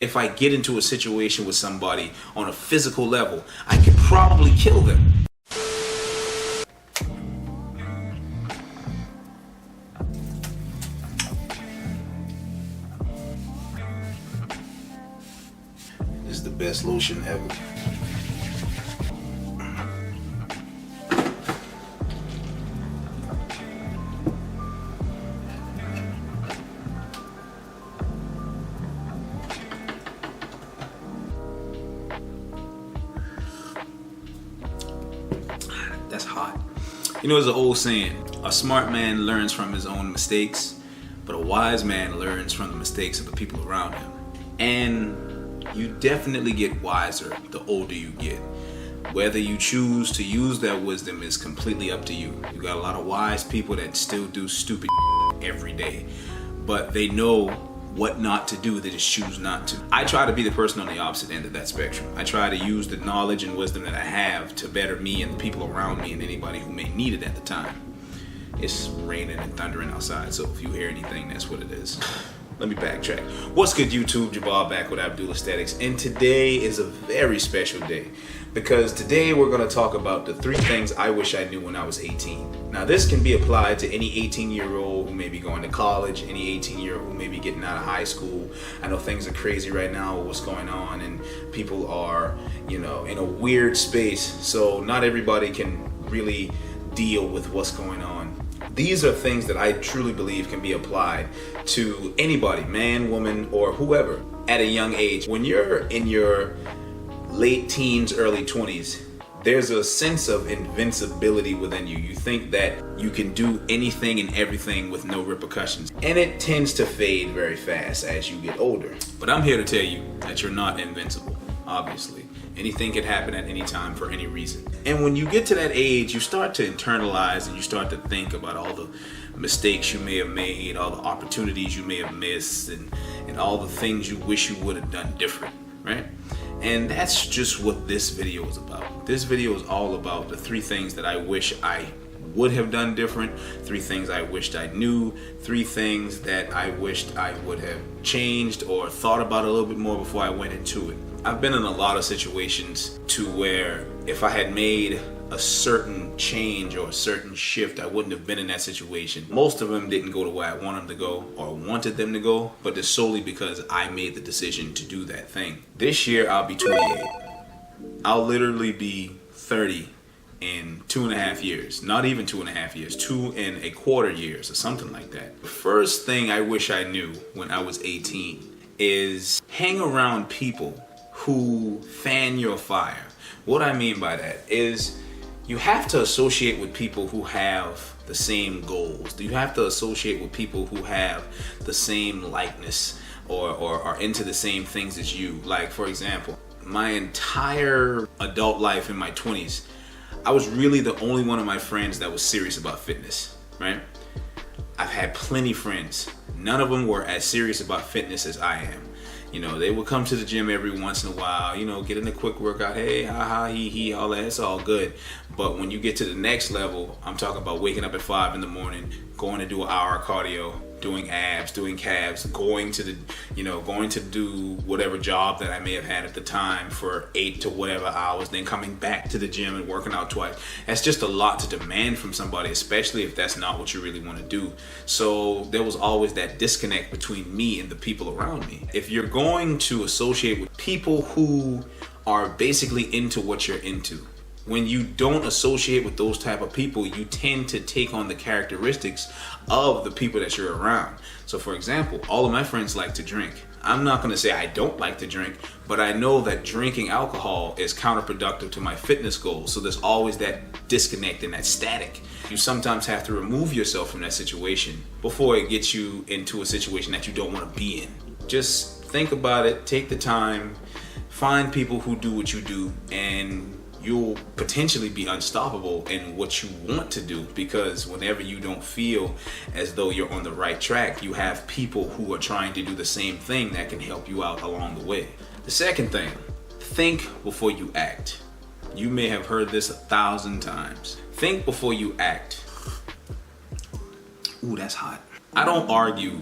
If I get into a situation with somebody on a physical level, I could probably kill them. This is the best lotion ever. That's hot. You know, there's an old saying, a smart man learns from his own mistakes, but a wise man learns from the mistakes of the people around him. And you definitely get wiser the older you get. Whether you choose to use that wisdom is completely up to you. You got a lot of wise people that still do stupid every day, but they know what not to do, they just choose not to. I try to be the person on the opposite end of that spectrum. I try to use the knowledge and wisdom that I have to better me and the people around me and anybody who may need it at the time. It's raining and thundering outside, so if you hear anything, that's what it is. Let me backtrack. What's good, YouTube? Jabal back with Abdul Aesthetics, and today is a very special day because today we're going to talk about the 3 things I wish I knew when I was 18. Now, this can be applied to any 18-year-old who may be going to college, any 18-year-old who may be getting out of high school. I know things are crazy right now with what's going on, and people are, you know, in a weird space, so not everybody can really deal with what's going on. These are things that I truly believe can be applied to anybody, man, woman, or whoever, at a young age. When you're in your late teens, early 20s, there's a sense of invincibility within you. You think that you can do anything and everything with no repercussions. And it tends to fade very fast as you get older. But I'm here to tell you that you're not invincible, obviously. Anything can happen at any time for any reason. And when you get to that age, you start to internalize and you start to think about all the mistakes you may have made, all the opportunities you may have missed, and all the things you wish you would have done different, right? And that's just what this video is about. This video is all about the 3 things that I wish I would have done different, 3 things I wished I knew, 3 things that I wished I would have changed or thought about a little bit more before I went into it. I've been in a lot of situations to where if I had made a certain change or a certain shift, I wouldn't have been in that situation. Most of them didn't go to where I wanted them to go or wanted them to go, but it's solely because I made the decision to do that thing. This year, I'll be 28. I'll literally be 30 in 2.5 years. Not even 2.5 years, 2.25 years or something like that. The first thing I wish I knew when I was 18 is hang around people who fan your fire. What I mean by that is you have to associate with people who have the same goals. You have to associate with people who have the same likeness or are into the same things as you. Like, for example, my entire adult life in my 20s, I was really the only one of my friends that was serious about fitness, right? I've had plenty of friends. None of them were as serious about fitness as I am. You know, they would come to the gym every once in a while, you know, get in a quick workout, hey, ha ha, he, all that, it's all good. But when you get to the next level, I'm talking about waking up at 5 in the morning, going to do an hour of cardio, doing abs, doing calves, going to do whatever job that I may have had at the time for 8 to whatever hours, then coming back to the gym and working out twice. That's just a lot to demand from somebody, especially if that's not what you really want to do. So there was always that disconnect between me and the people around me. If you're going to associate with people who are basically into what you're into, when you don't associate with those type of people, you tend to take on the characteristics of the people that you're around. So for example, all of my friends like to drink. I'm not going to say I don't like to drink, but I know that drinking alcohol is counterproductive to my fitness goals. So there's always that disconnect and that static. You sometimes have to remove yourself from that situation before it gets you into a situation that you don't want to be in. Just think about it, take the time, find people who do what you do, and you'll potentially be unstoppable in what you want to do, because whenever you don't feel as though you're on the right track, you have people who are trying to do the same thing that can help you out along the way. The second thing, think before you act. You may have heard this 1,000 times. Think before you act. Ooh, that's hot. I don't argue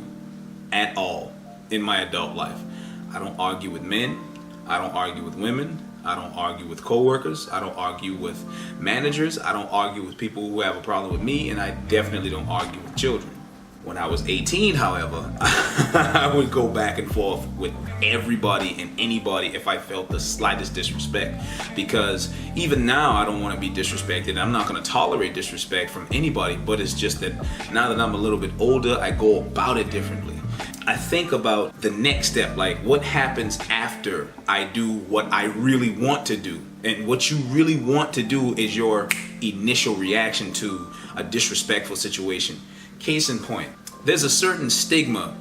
at all in my adult life. I don't argue with men. I don't argue with women. I don't argue with coworkers. I don't argue with managers. I don't argue with people who have a problem with me, and I definitely don't argue with children. When I was 18, however, I would go back and forth with everybody and anybody if I felt the slightest disrespect. Because even now, I don't want to be disrespected. I'm not going to tolerate disrespect from anybody, but it's just that now that I'm a little bit older, I go about it differently. I think about the next step, like what happens after I do what I really want to do. And what you really want to do is your initial reaction to a disrespectful situation. Case in point, there's a certain stigma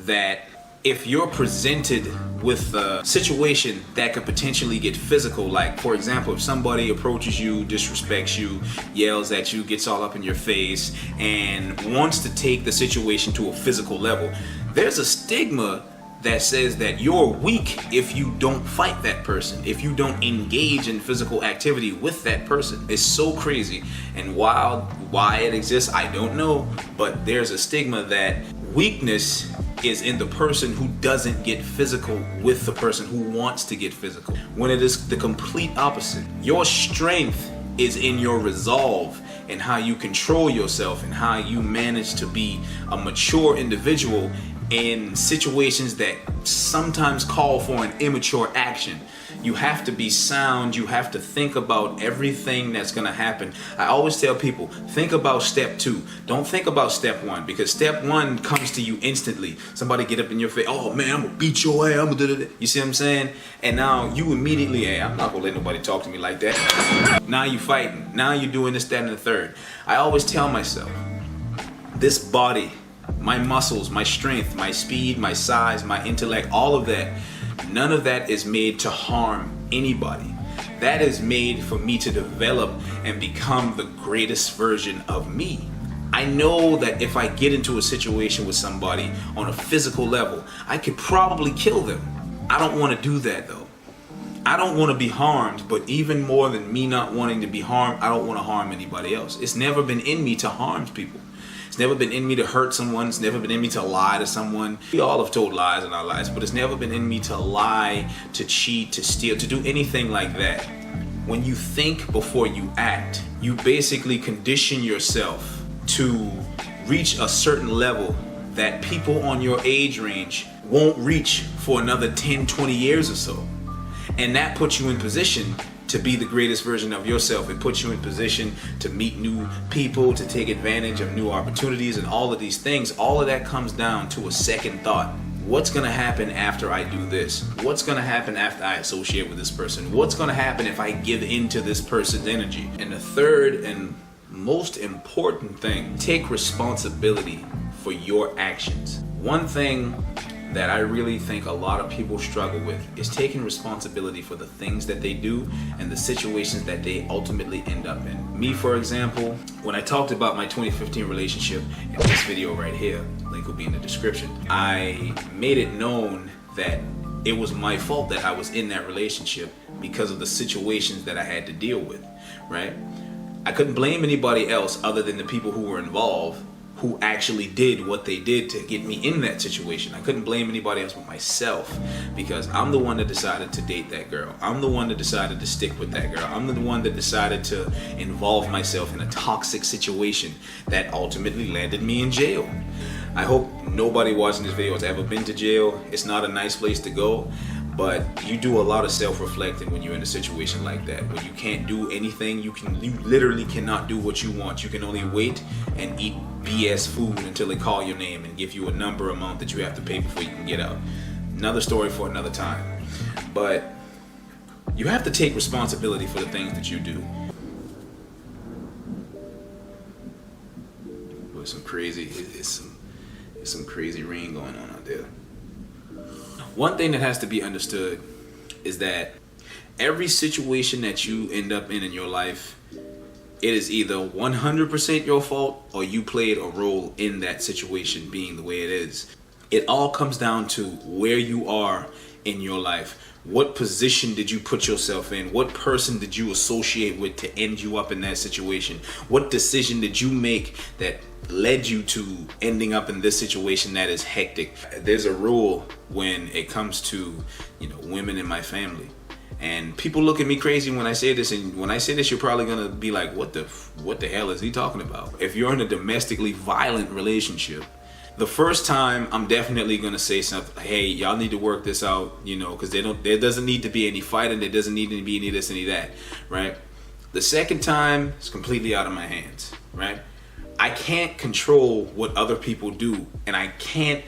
that if you're presented with a situation that could potentially get physical, like for example, if somebody approaches you, disrespects you, yells at you, gets all up in your face, and wants to take the situation to a physical level, there's a stigma that says that you're weak if you don't fight that person, if you don't engage in physical activity with that person. It's so crazy. And why it exists, I don't know, but there's a stigma that weakness is in the person who doesn't get physical with the person who wants to get physical, when it is the complete opposite. Your strength is in your resolve and how you control yourself and how you manage to be a mature individual in situations that sometimes call for an immature action. You have to be sound. You have to think about everything that's going to happen. I always tell people, think about step 2. Don't think about step 1, because step 1 comes to you instantly. Somebody get up in your face, oh man, I'm going to beat your ass. I'm gonna do that. You see what I'm saying? And now you immediately, hey, I'm not going to let nobody talk to me like that. Now you fighting. Now you're doing this, that, and the third. I always tell myself, this body, my muscles, my strength, my speed, my size, my intellect, all of that, none of that is made to harm anybody. That is made for me to develop and become the greatest version of me. I know that if I get into a situation with somebody on a physical level, I could probably kill them. I don't want to do that though. I don't want to be harmed, but even more than me not wanting to be harmed, I don't want to harm anybody else. It's never been in me to harm people. It's never been in me to hurt someone. It's never been in me to lie to someone. We all have told lies in our lives, but it's never been in me to lie, to cheat, to steal, to do anything like that. When you think before you act, you basically condition yourself to reach a certain level that people on your age range won't reach for another 10, 20 years or so. And that puts you in position to be the greatest version of yourself. It puts you in position to meet new people, to take advantage of new opportunities, and all of these things. All of that comes down to a second thought. What's going to happen after I do this? What's going to happen after I associate with this person? What's going to happen if I give in to this person's energy? And the third and most important thing, take responsibility for your actions. One thing that I really think a lot of people struggle with is taking responsibility for the things that they do and the situations that they ultimately end up in. Me, for example, when I talked about my 2015 relationship in this video right here, link will be in the description, I made it known that it was my fault that I was in that relationship because of the situations that I had to deal with, right? I couldn't blame anybody else other than the people who were involved, who actually did what they did to get me in that situation. I couldn't blame anybody else but myself, because I'm the one that decided to date that girl. I'm the one that decided to stick with that girl. I'm the one that decided to involve myself in a toxic situation that ultimately landed me in jail. I hope nobody watching this video has ever been to jail. It's not a nice place to go, but you do a lot of self-reflecting when you're in a situation like that, when you can't do anything. You literally cannot do what you want. You can only wait and eat BS food until they call your name and give you a number amount that you have to pay before you can get out. Another story for another time. But you have to take responsibility for the things that you do. It's some crazy, it's some crazy rain going on out there. One thing that has to be understood is that every situation that you end up in your life, it is either 100% your fault or you played a role in that situation being the way it is. It all comes down to where you are in your life? What position did you put yourself in? What person did you associate with to end you up in that situation? What decision did you make that led you to ending up in this situation that is hectic? There's a rule when it comes to, women in my family. And people look at me crazy when I say this, and when I say this, you're probably gonna be like, what the hell is he talking about? If you're in a domestically violent relationship, the first time I'm definitely gonna say something, hey, y'all need to work this out, because there doesn't need to be any fighting, there doesn't need to be any this, any that, right? The second time, it's completely out of my hands, right? I can't control what other people do, and I can't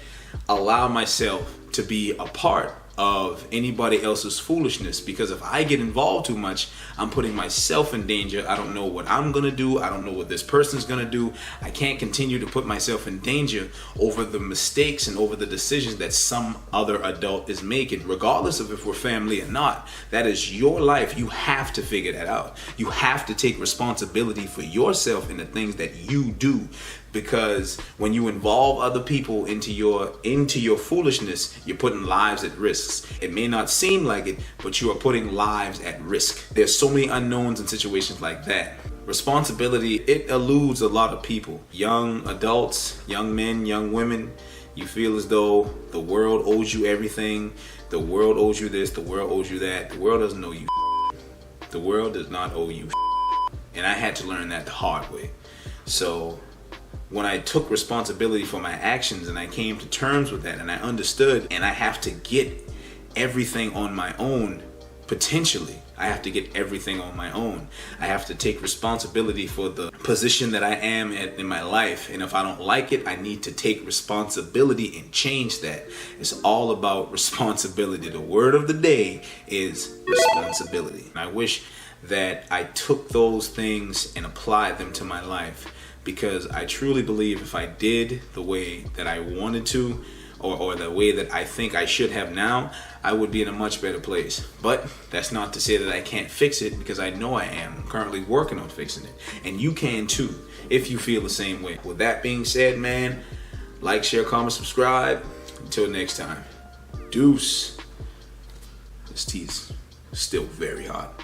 allow myself to be a part of anybody else's foolishness, because if I get involved too much, I'm putting myself in danger. I don't know what I'm gonna do. I don't know what this person's gonna do. I can't continue to put myself in danger over the mistakes and over the decisions that some other adult is making, regardless of if we're family or not. That is your life. You have to figure that out. You have to take responsibility for yourself and the things that you do. Because when you involve other people into your foolishness, you're putting lives at risk. It may not seem like it, but you are putting lives at risk. There's so many unknowns in situations like that. Responsibility, it eludes a lot of people. Young adults, young men, young women, you feel as though the world owes you everything. The world owes you this, the world owes you that. The world doesn't owe you. The world does not owe you. And I had to learn that the hard way. So when I took responsibility for my actions and I came to terms with that and I understood, and I have to get everything on my own, potentially, I have to get everything on my own. I have to take responsibility for the position that I am in my life. And if I don't like it, I need to take responsibility and change that. It's all about responsibility. The word of the day is responsibility. And I wish that I took those things and applied them to my life, because I truly believe if I did the way that I wanted to, or the way that I think I should have now, I would be in a much better place. But that's not to say that I can't fix it, because I know I am. I'm currently working on fixing it. And you can too, if you feel the same way. With that being said, man, like, share, comment, subscribe. Until next time, deuce. This tea is still very hot.